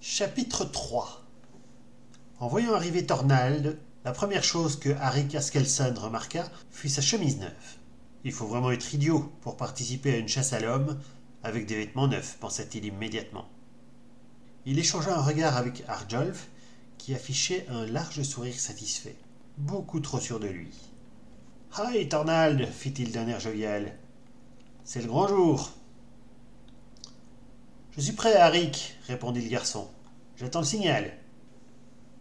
Chapitre 3. En voyant arriver Thornald, la première chose que Harry Askelson remarqua fut sa chemise neuve. Il faut vraiment être idiot pour participer à une chasse à l'homme avec des vêtements neufs, pensa-t-il immédiatement. Il échangea un regard avec Arjolf, qui affichait un large sourire satisfait, beaucoup trop sûr de lui. « Hi, Thornald !» fit-il d'un air jovial. « C'est le grand jour !»« Je suis prêt, Harry, » répondit le garçon. « J'attends le signal. »«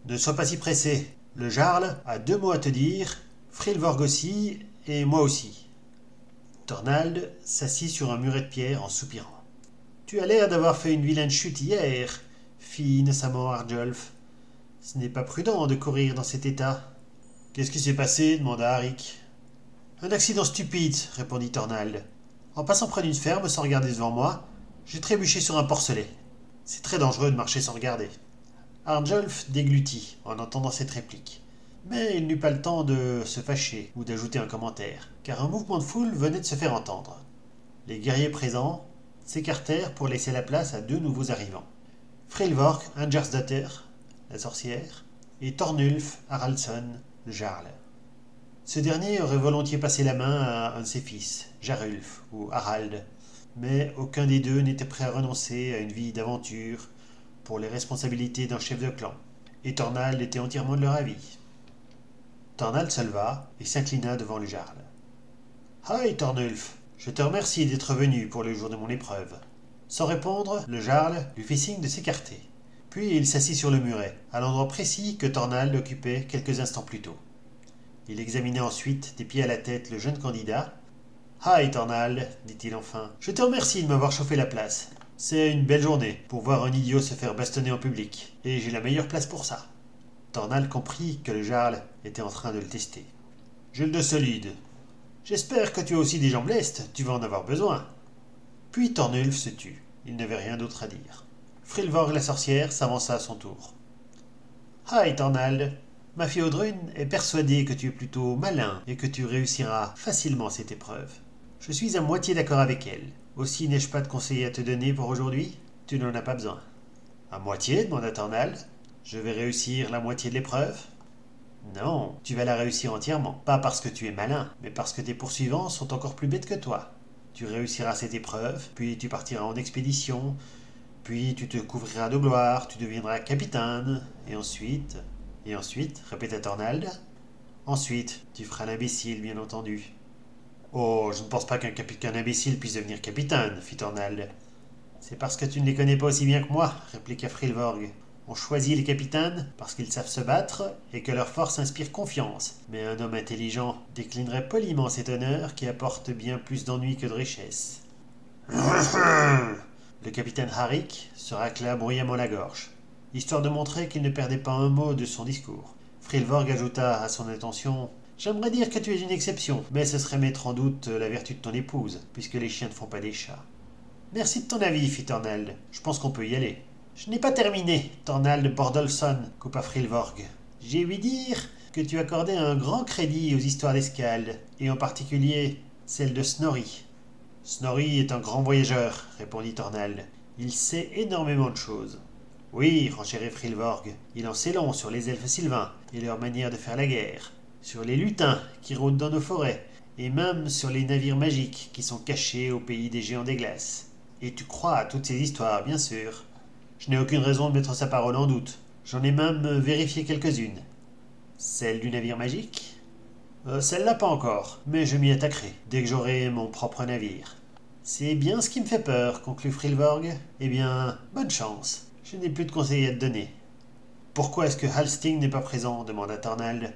Ne sois pas si pressé. Le Jarl a 2 mots à te dire, Frilvorg aussi, et moi aussi. » Thornald s'assit sur un muret de pierre en soupirant. « Tu as l'air d'avoir fait une vilaine chute hier, » fit innocemment Arjolf. « Ce n'est pas prudent de courir dans cet état. »« Qu'est-ce qui s'est passé » demanda Harry. « Un accident stupide, » répondit Thornald. « En passant près d'une ferme sans regarder devant moi, j'ai trébuché sur un porcelet. C'est très dangereux de marcher sans regarder. » Arjolf déglutit en entendant cette réplique. Mais il n'eut pas le temps de se fâcher ou d'ajouter un commentaire, car un mouvement de foule venait de se faire entendre. Les guerriers présents s'écartèrent pour laisser la place à 2 nouveaux arrivants. Frilvorg Angersdotter, la sorcière, et Thornulf Haraldsson, le jarl. Ce dernier aurait volontiers passé la main à un de ses fils, Jarulf ou Harald, mais aucun des deux n'était prêt à renoncer à une vie d'aventure pour les responsabilités d'un chef de clan, et Thornald était entièrement de leur avis. Thornald se leva et s'inclina devant le jarl. « Hi, Thornulf, je te remercie d'être venu pour le jour de mon épreuve. » Sans répondre, le jarl lui fit signe de s'écarter. Puis il s'assit sur le muret, à l'endroit précis que Thornald occupait quelques instants plus tôt. Il examina ensuite des pieds à la tête le jeune candidat. « Hi, Thornald, dit-il enfin, je te remercie de m'avoir chauffé la place. C'est une belle journée pour voir un idiot se faire bastonner en public, et j'ai la meilleure place pour ça. » Thornald comprit que le jarl était en train de le tester. « J'ai le dos solide. J'espère que tu as aussi des jambes lestes, tu vas en avoir besoin. » Puis Thornulf se tut. Il n'avait rien d'autre à dire. Frilvorg la sorcière s'avança à son tour. « Hi, Thornald. Ma fille Audrune est persuadée que tu es plutôt malin et que tu réussiras facilement cette épreuve. Je suis à moitié d'accord avec elle. Aussi n'ai-je pas de conseils à te donner pour aujourd'hui? Tu n'en as pas besoin. »« À moitié ?» demanda Thornald. « Je vais réussir la moitié de l'épreuve ?»« Non, tu vas la réussir entièrement. Pas parce que tu es malin, mais parce que tes poursuivants sont encore plus bêtes que toi. Tu réussiras cette épreuve, puis tu partiras en expédition, puis tu te couvriras de gloire, tu deviendras capitaine, et ensuite... Et ensuite, répéta Thornald. Ensuite, tu feras l'imbécile, bien entendu. Oh, je ne pense pas qu'un imbécile puisse devenir capitaine, fit Thornald. C'est parce que tu ne les connais pas aussi bien que moi, répliqua Frilvorg. On choisit les capitaines parce qu'ils savent se battre et que leur force inspire confiance. Mais un homme intelligent déclinerait poliment cet honneur qui apporte bien plus d'ennui que de richesse. Le capitaine Harrick se racla bruyamment la gorge, histoire de montrer qu'il ne perdait pas un mot de son discours. Frilvorg ajouta à son intention « J'aimerais dire que tu es une exception, mais ce serait mettre en doute la vertu de ton épouse, puisque les chiens ne font pas des chats. »« Merci de ton avis, fit Thornald. Je pense qu'on peut y aller. »« Je n'ai pas terminé, Thornald Bordolson, coupa Frilvorg. J'ai ouï dire que tu accordais un grand crédit aux histoires d'escalade, et en particulier celle de Snorri. »« Snorri est un grand voyageur, répondit Thornald. Il sait énormément de choses. »« Oui, renchérit Frilvorg, il en sait long sur les elfes sylvains et leur manière de faire la guerre, sur les lutins qui rôdent dans nos forêts, et même sur les navires magiques qui sont cachés au pays des géants des glaces. Et tu crois à toutes ces histoires, bien sûr. Je n'ai aucune raison de mettre sa parole en doute. J'en ai même vérifié quelques-unes. Celle du navire magique ? Celle-là pas encore, mais je m'y attaquerai, dès que j'aurai mon propre navire. C'est bien ce qui me fait peur, conclut Frilvorg. Eh bien, bonne chance. Je n'ai plus de conseils à te donner. Pourquoi est-ce que Halsting n'est pas présent demanda Thornald.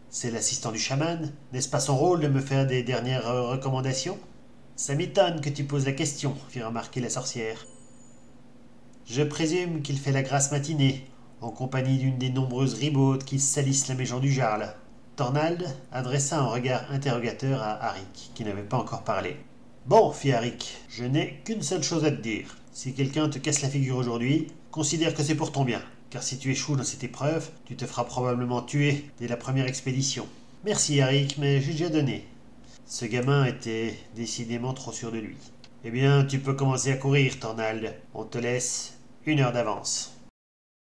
C'est l'assistant du chaman. N'est-ce pas son rôle de me faire des dernières recommandations? Ça m'étonne que tu poses la question, fit remarquer la sorcière. Je présume qu'il fait la grasse matinée, en compagnie d'une des nombreuses ribaudes qui salissent la maison du jarl. Thornald adressa un regard interrogateur à Harrick, qui n'avait pas encore parlé. Bon, fit Harrick, je n'ai qu'une seule chose à te dire. Si quelqu'un te casse la figure aujourd'hui, considère que c'est pour ton bien, car si tu échoues dans cette épreuve, tu te feras probablement tuer dès la première expédition. Merci Harrick, mais j'ai déjà donné. Ce gamin était décidément trop sûr de lui. Eh bien, tu peux commencer à courir, Thornald. On te laisse 1 heure d'avance.